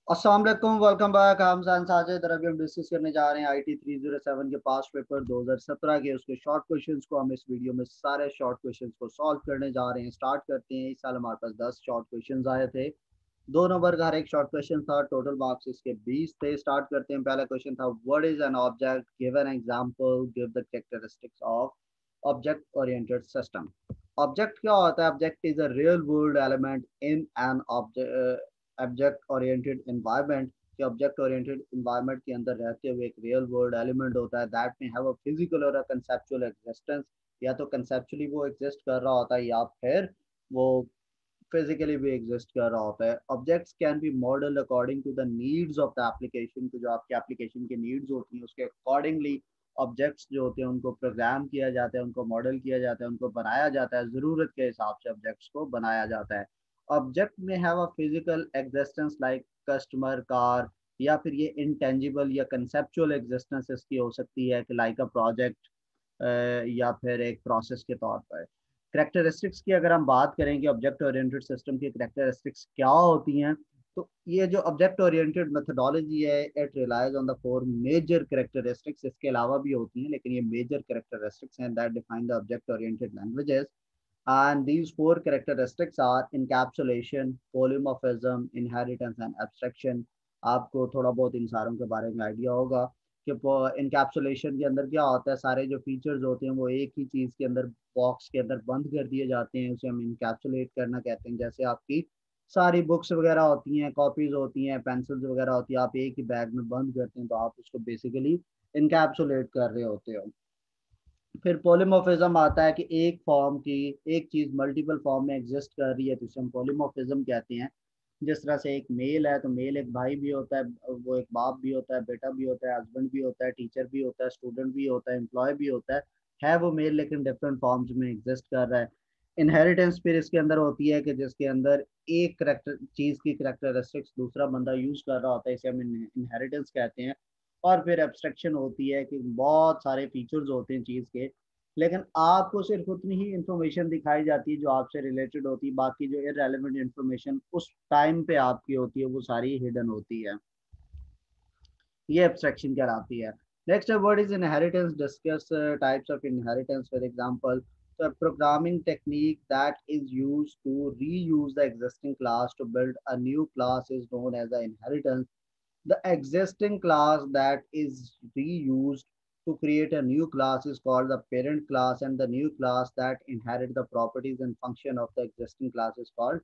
अस्सलाम वालेकुम, welcome back. हम साजिद और अभी हम डिस्कस करने जा रहे हैं आईटी 307 के पास्ट पेपर 2017 के उसके शॉर्ट क्वेश्चंस को। हम इस वीडियो में सारे शॉर्ट क्वेश्चंस को सॉल्व करने जा रहे हैं। स्टार्ट करते हैं। इस साल हमारे पास 10 शॉर्ट क्वेश्चंस आए थे। 2 नंबर का हर एक शॉर्ट क्वेश्चन था। टोटल मार्क्स इसके 20 थे। स्टार्ट करते हैं। पहला क्वेश्चन था, what is an object, give an example, give the characteristics of object oriented system. Object क्या होता है? Object is a real world element in an object oriented environment. कि ऑब्जेक्ट ओरिएंटेड एनवायरनमेंट के अंदर रहते हुए एक रियल वर्ल्ड एलिमेंट होता है दैट में हैव अ फिजिकल और अ कंसेप्चुअल एग्जिस्टेंस। या तो कंसेप्चुअली वो एग्जिस्ट कर रहा होता है या फिर वो फिजिकली भी एग्जिस्ट कर रहा होता है। Objects can be model according to the needs of the application. तो जो आपके एप्लीकेशन की नीड्स होती हैं उसके अकॉर्डिंगली ऑब्जेक्ट्स जो होते हैं उनको प्रोग्राम किया जाता है, उनको मॉडल किया जाता है, उनको बनाया जाता है। ज़रूरत के हिसाब से ऑब्जेक्ट्स को बनाया जाता है। ऑब्जेक्ट में have a physical existence like customer, car, या फिर ये इंटेंजिबल या कंसेप्चुअल एग्जिस्टेंस इसकी हो सकती है कि लाइक अ प्रोजेक्ट या फिर एक प्रोसेस के तौर पर। करेक्टरिस्टिक्स की अगर हम बात करेंगे, ऑब्जेक्ट ओरिएंटेड सिस्टम की करेक्टरिस्टिक्स क्या होती हैं, तो ये जो ऑब्जेक्ट ओरिएंटेड मेथोडोलॉजी है it relies on the 4 major characteristics. इसके अलावा भी होती हैं लेकिन ये मेजर करेक्टरिस्टिक्स हैं that define the object oriented languages. And these 4 characteristics are encapsulation, polymorphism, inheritance and abstraction. आपको थोड़ा बहुत इन सारों के बारे में आइडिया होगा कि इनकैप्सुलेशन के अंदर क्या होता है। सारे जो फीचर्स होते हैं वो एक ही चीज़ के अंदर, बॉक्स के अंदर बंद कर दिए जाते हैं। उसे हम इनकैप्सुलेट करना कहते हैं। जैसे आपकी सारी बुक्स वगैरह होती हैं, कॉपीज होती हैं, पेंसिल्स वगैरह होती है, आप एक ही बैग में बंद करते हैं तो आप उसको बेसिकली इनकैप्सुलेट कर रहे होते हो। फिर पोलीमॉर्फिज्म आता है कि एक फॉर्म की एक चीज मल्टीपल फॉर्म में एग्जिस्ट कर रही है तो इसे हम पोलीमॉर्फिज्म कहते हैं। जिस तरह से एक मेल है तो मेल एक भाई भी होता है, वो एक बाप भी होता है, बेटा भी होता है, हस्बैंड भी होता है, टीचर भी होता है, स्टूडेंट भी होता है, एम्प्लॉय भी होता है वो मेल लेकिन डिफरेंट फॉर्म्स में एग्जिस्ट कर रहा है। इनहेरिटेंस फिर इसके अंदर होती है कि जिसके अंदर एक करेक्टर चीज की करेक्टरिस्टिक्स दूसरा बंदा यूज कर रहा होता है, इसे हम इनहेरिटेंस कहते हैं। और फिर एब्स्ट्रक्शन होती है कि बहुत सारे फीचर्स होते हैं चीज़ के लेकिन आपको सिर्फ उतनी ही इंफॉर्मेशन दिखाई जाती है जो आपसे रिलेटेड होती है। बाकी जो इररेलेवेंट इंफॉर्मेशन उस टाइम पे आपकी होती है वो सारी हिडन होती है। ये एब्स्ट्रक्शन कहलाती है। Next word is inheritance. Discuss types of inheritance for example. So a programming technique that is used to reuse the existing class to build a new class is known as the inheritance. The existing class that is reused to create a new class is called the parent class, and the new class that inherit the properties and function of the existing class is called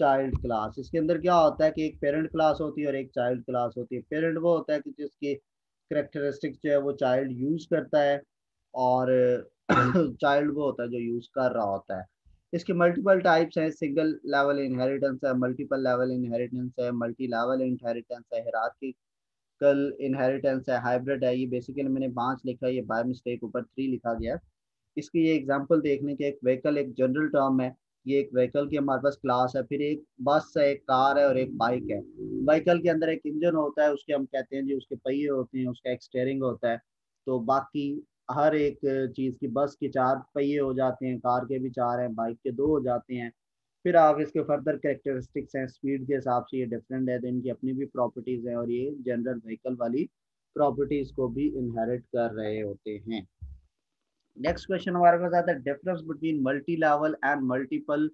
child class. इसके अंदर क्या होता है कि एक parent class होती है और एक चाइल्ड क्लास होती है। पेरेंट वो होता है कि जिसकी करेक्टरिस्टिक्स जो है वो चाइल्ड यूज करता है, और चाइल्ड वो होता है जो यूज कर रहा होता है। इसके मल्टीपल टाइप्स हैं। सिंगल लेवल इनहेरिटेंस है, मल्टीपल लेवल इनहेरिटेंस है, मल्टी लेवल इनहेरिटेंस है, हिरार्किकल इनहेरिटेंस है, हाइब्रिड है। ये बेसिकली मैंने 5 लिखा है, ये बाय मिस्टेक ऊपर 3 लिखा गया है। इसकी ये एग्जांपल देखने के, एक व्हीकल एक जनरल टर्म है। ये एक व्हीकल की हमारे पास क्लास है। फिर एक बस है, एक कार है और एक बाइक है। व्हीकल के अंदर एक इंजन होता है, उसके हम कहते हैं जी उसके पहिए होते हैं, उसका एक स्टेयरिंग होता है। तो बाकी हर एक चीज़ की, बस के 4 पहिए हो जाते हैं, कार के भी 4 हैं, बाइक के 2 हो जाते हैं। फिर आगे इसके फर्दर कैरेक्टरिस्टिक्स हैं, स्पीड के हिसाब से ये डिफरेंट है, तो इनकी अपनी भी प्रॉपर्टीज़ हैं और ये जनरल व्हीकल वाली प्रॉपर्टीज़ को भी इनहेरिट कर रहे होते हैं। नेक्स्ट क्वेश्चन हमारे पास आता है, difference between multi level and multiple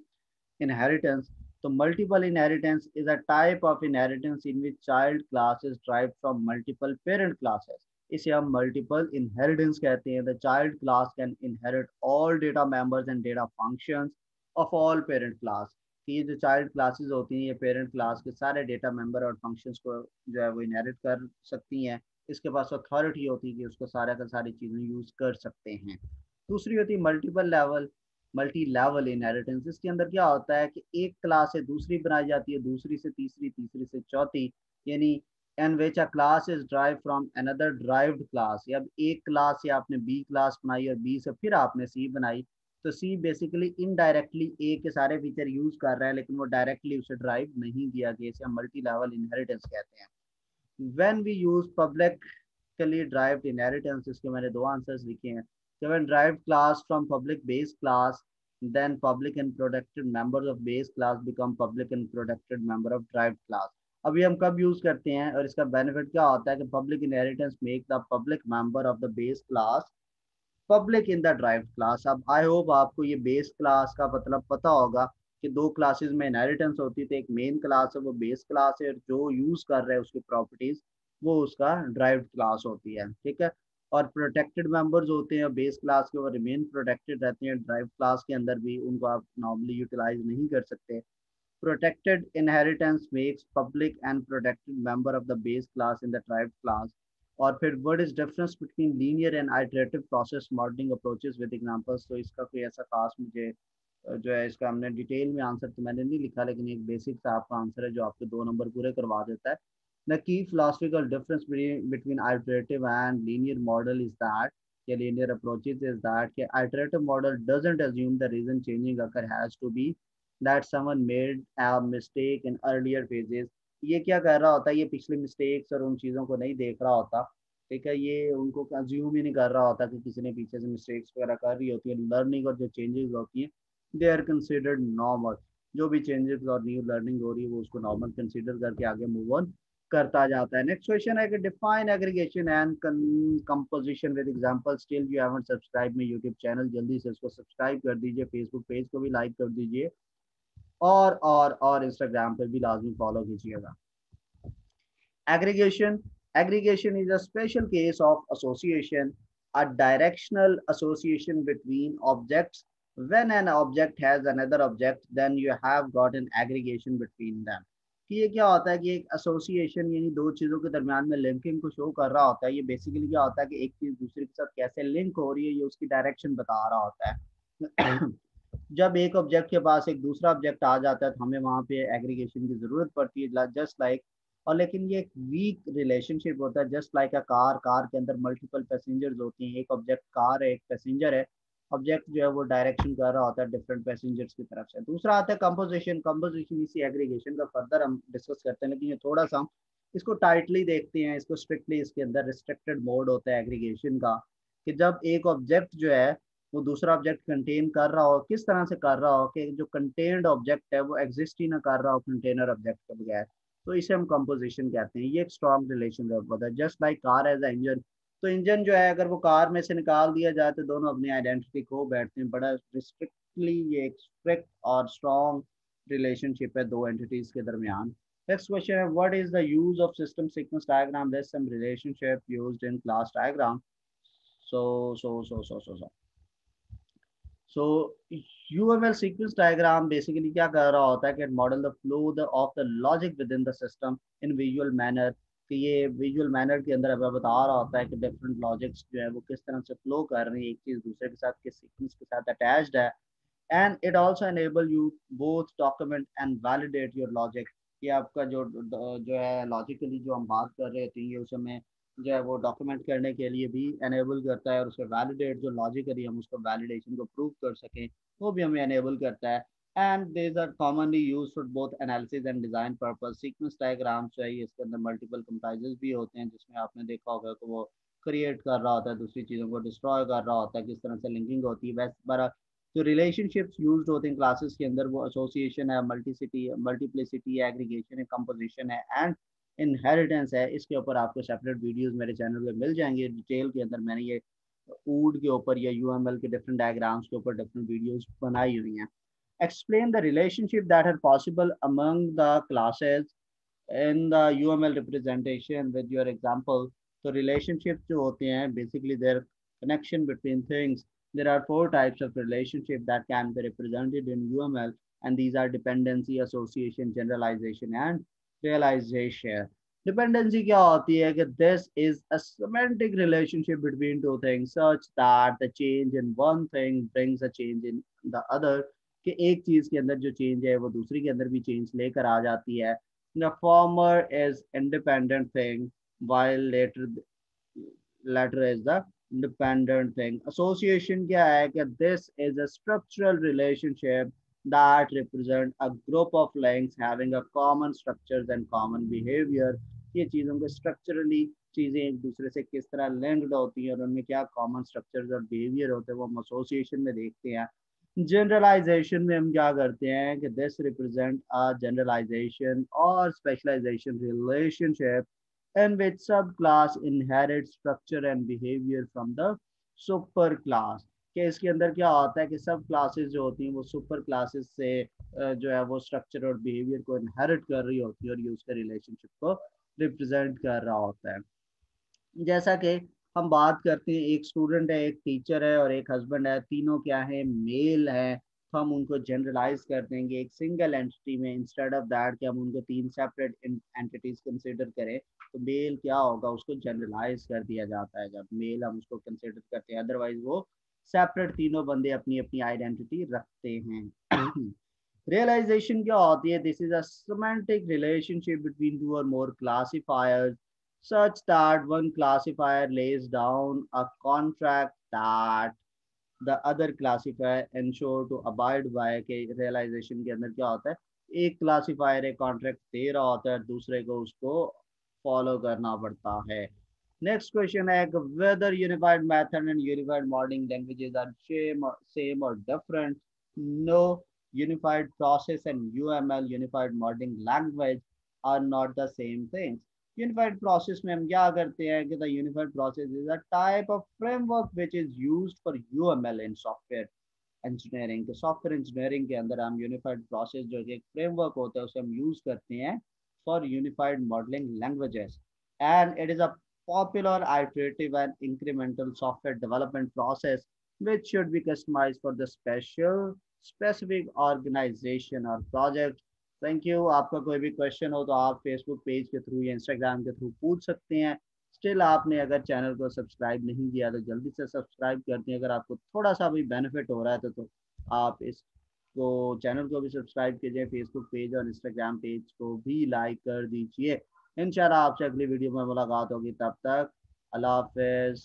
inheritance. So multiple inheritance is a type of inheritance in which child class is derived from multiple parent classes. इसे हम multiple inheritance कहते हैं। The child class can inherit all data members and data functions of all parent class. ये जो child classes होती हैं ये parent class के सारे data member और functions को जो है वो inherit कर सकती हैं। इसके पास authority होती है कि उसको सारा का सारी चीज़ें यूज कर सकते हैं। दूसरी होती है multiple level, multi level inheritance. इसके अंदर क्या होता है कि एक क्लास से दूसरी बनाई जाती है, दूसरी से तीसरी, तीसरी से चौथी, यानी in which a class is derived from another derived class. या एक क्लास से आपने बी क्लास बनाई और बी से फिर आपने सी बनाई, तो सी बेसिकली इनडायरेक्टली ए के सारे फीचर यूज कर रहा है लेकिन वो डायरेक्टली उसे ड्राइव नहीं किया गया। इसे हम मल्टी लेवल इनहेरिटेंस कहते हैं। When we use publicly derived inheritance, इसके मैंने 2 आंसर्स लिखे हैं। So when derived class from public base class, then public and protected members of base class become public and protected member of derived class. अभी हम कब use करते हैं और इसका बेनिफिट क्या होता है कि public inheritance make the public member of the base class public in the derived class. अब आई होप आपको ये बेस क्लास का मतलब पता होगा कि दो क्लासेस में इनहेरिटेंस होती है, तो एक मेन क्लास है वो बेस क्लास है, और जो यूज कर रहे हैं उसकी प्रॉपर्टीज वो उसका ड्राइव्ड क्लास होती है, ठीक है। और प्रोटेक्टेड मेंबर्स होते हैं बेस क्लास के, वो रिमेन प्रोटेक्टेड रहते हैं ड्राइव्ड क्लास के अंदर भी, उनको आप नॉर्मली यूटिलाइज नहीं कर सकते। Protected inheritance makes public and protected member of the base class in the derived class. और फिर what is difference between linear and iterative process modeling approaches with examples। तो इसका कोई ऐसा खास मुझे जो है इसका हमने डिटेल में आंसर तो मैंने नहीं लिखा, लेकिन एक बेसिक सा आपका आंसर है जो आपके 2 नंबर पूरे करवा देता है। The key philosophical difference between iterative and linear model is that the linear approaches is that the iterative model doesn't assume the reason changing occur has to be that someone made a mistake in earlier phases। ये क्या कर रहा होता है, ये पिछले mistakes और उन चीज़ों को नहीं देख रहा होता, ठीक है। ये उनको कंज्यूम ही नहीं कर रहा होता कि किसी ने पीछे से मिस्टेक्स वगैरह कर रही होती है। लर्निंग और जो चेंजेस होती हैं दे आर कंसिडर्ड नॉर्मल। जो भी चेंजेस और न्यू लर्निंग हो रही है वो उसको नॉर्मल कंसिडर करके आगे मूव ऑन करता जाता है। नेक्स्ट क्वेश्चन है कि define aggregation and composition with example. Still you haven't subscribe my YouTube channel, जल्दी से इसको सब्सक्राइब कर दीजिए, फेसबुक पेज को भी लाइक कर दीजिए, और इंस्टाग्राम पे भी लाजमी फॉलो कीजिएगा। Aggregation. Aggregation is a special case of association, a directional association between objects. When an object has another object, then you have got an aggregation between them। कि ये क्या होता है कि एक एसोसिएशन यानी दो चीज़ों के दरमियान में लिंकिंग को शो कर रहा होता है। ये बेसिकली क्या होता है कि एक चीज़ दूसरे के साथ कैसे लिंक हो रही है ये उसकी डायरेक्शन बता रहा होता है। जब एक ऑब्जेक्ट के पास एक दूसरा ऑब्जेक्ट आ जाता है तो हमें वहाँ पे एग्रीगेशन की ज़रूरत पड़ती है, जस्ट लाइक। और लेकिन ये एक वीक रिलेशनशिप होता है, just like a car. Car के अंदर मल्टीपल पैसेंजर्स होती हैं, एक ऑब्जेक्ट कार है, एक पैसेंजर है। ऑब्जेक्ट जो है वो डायरेक्शन कर रहा होता है डिफरेंट पैसेंजर्स की तरफ से। दूसरा आता है कंपोजिशन। कंपोजिशन इसी एग्रीगेशन का फर्दर हम डिस्कस करते हैं, लेकिन ये थोड़ा सा हम इसको टाइटली देखते हैं, इसको स्ट्रिक्टली। इसके अंदर रिस्ट्रिक्टेड मोड होता है एग्रीगेशन का, कि जब एक ऑब्जेक्ट जो है वो दूसरा ऑब्जेक्ट कंटेन कर रहा हो, किस तरह से कर रहा हो कि जो कंटेन्ड ऑब्जेक्ट है वो एग्जिस्ट ही ना कर रहा हो कंटेनर ऑब्जेक्ट के बगैर, तो इसे हम कंपोजिशन कहते हैं। ये एक स्ट्रॉन्ग रिलेशन होता है, just like car as a engine. तो इंजन जो है अगर वो कार में से निकाल दिया जाए तो दोनों अपनी आइडेंटिटी खो बैठते हैं। बड़ा रिस्ट्रिक्टली ये एक स्ट्रिक्ट और स्ट्रॉन्ग रिलेशनशिप है दो एंटिटीज के दरमियान। नेक्स्ट क्वेश्चन है what is the use of system sequence diagram, let's some relationship used in class diagram. So so so so so so so UML sequence diagram basically क्या कर रहा होता है कि model the flow of the logic within the system in visual manner. कि ये visual manner के अंदर हमें बता रहा होता है कि डिफरेंट लॉजिक्स जो है वो किस तरह से फ्लो कर रही है, एक चीज़ दूसरे के साथ किस सीक्वेंस के साथ अटैच्ड है। And it also enable you both document and validate your logic. कि आपका जो है लॉजिकली जो हम बात कर रहे थे ये उसे हमें जो है वो डॉक्यूमेंट करने के लिए भी एनेबल करता है, और उसके वैलिडेट जो लॉजिकली हम उसको वैलिडेशन को प्रूव कर सकें वो भी हमें एनेबल करता है। And these are commonly use for both analysis and design purpose. Sequence diagram चाहिए, इसके अंदर मल्टीपल कंपाइजर्स भी होते हैं जिसमें आपने देखा होगा कि वो क्रिएट कर रहा होता है, दूसरी चीज़ों को डिस्ट्रॉय कर रहा होता है, किस तरह से लिंकिंग होती है। वैसे बड़ा जो रिलेशनशिप्स यूज्ड होते हैं क्लासेस के अंदर वो एसोसिएशन है, मल्टीप्लिसिटी है, एग्रीगेशन है, कंपोजिशन है एंड इनहेरिटेंस है। इसके ऊपर आपको सेपरेट वीडियोस मेरे चैनल पे मिल जाएंगे डिटेल के अंदर। मैंने ये ऊड के ऊपर या यूएमएल के डिफरेंट डायग्राम्स के ऊपर डिफरेंट वीडियोस बनाई हुई हैं। Explain the relationship that are possible among the classes in the UML representation with your example. तो रिलेशनशिप जो होते हैं basically there connection between things। There are 4 types of relationship that can be represented in UML, and these are dependency, association, generalization, and realization। Dependency क्या होती है कि this is a semantic relationship between two things such that the change in one thing brings a change in the other। कि एक चीज के अंदर जो चेंज है वो दूसरी के अंदर भी चेंज लेकर आ जाती है। The former is independent thing while latter is the independent thing। Association क्या है कि this is a structural relationship that represent a group of links having a common structures and common behavior। ये चीज़ों के structurally चीज़ें एक दूसरे से किस तरह linked होती हैं और उनमें क्या common structures और behavior होते हैं वो हम association में देखते हैं। जनरलाइजेशन में हम क्या करते हैं कि दिस रिप्रेजेंट अ जनरलाइजेशन और स्पेशलाइजेशन रिलेशनशिप इन विच सब class inherit structure and behaviour from the super class. कि इसके अंदर क्या होता है कि सब क्लासेस जो होती हैं वो सुपर क्लासेस से जो है वो स्ट्रक्चर और बिहेवियर को इनहेरिट कर रही होती है और ये उसके रिलेशनशिप को रिप्रेजेंट कर रहा होता है। जैसा कि हम बात करते हैं, एक स्टूडेंट है, एक टीचर है और एक हस्बैंड है, तीनों क्या है, मेल है। तो हम उनको जनरलाइज कर देंगे एक सिंगल एंटिटी में, इंस्टेड ऑफ दैट कि हम उनको तीन सेपरेट एंटिटीज कंसिडर करें। तो मेल क्या होगा, उसको जनरलाइज कर दिया जाता है जब मेल हम उसको कंसिडर करते हैं, अदरवाइज वो सेपरेट तीनों बंदे अपनी अपनी आइडेंटिटी रखते हैं। रियलाइजेशन क्या होती है, this is a semantic relationship between two or more classifiers such that one classifier lays down a contract that the other classifier ensure to abide by। के रियलाइजेशन के अंदर क्या होता है, एक क्लासीफायर एक कॉन्ट्रैक्ट दे रहा होता है, दूसरे को उसको फॉलो करना पड़ता है। नेक्स्ट क्वेश्चन है whether unified method and unified modelling languages are same or different. No, unified process and UML unified modeling language are not the same things। unified process में हम क्या करते हैं कि the unified process is a type of framework which is used for UML in software engineering। तो software engineering के अंदर हम यूनिफाइड प्रोसेस जो कि एक फ्रेमवर्क होता है उसे हम यूज करते हैं for unified modelling languages. And it is a popular iterative and incremental software development process which should be customized for the specific organization or project। Thank you. आपका कोई भी क्वेश्चन हो तो आप फेसबुक पेज के through या Instagram के through पूछ सकते हैं। स्टिल आपने अगर चैनल को सब्सक्राइब नहीं किया तो जल्दी से सब्सक्राइब कर दें। अगर आपको थोड़ा सा भी बेनिफिट हो रहा है तो आप इसको चैनल को भी सब्सक्राइब कीजिए, फेसबुक पेज और इंस्टाग्राम पेज को भी लाइक कर दीजिए। इंशाल्लाह आपसे अगली वीडियो में मुलाकात होगी, तब तक अल्लाह हाफिज़।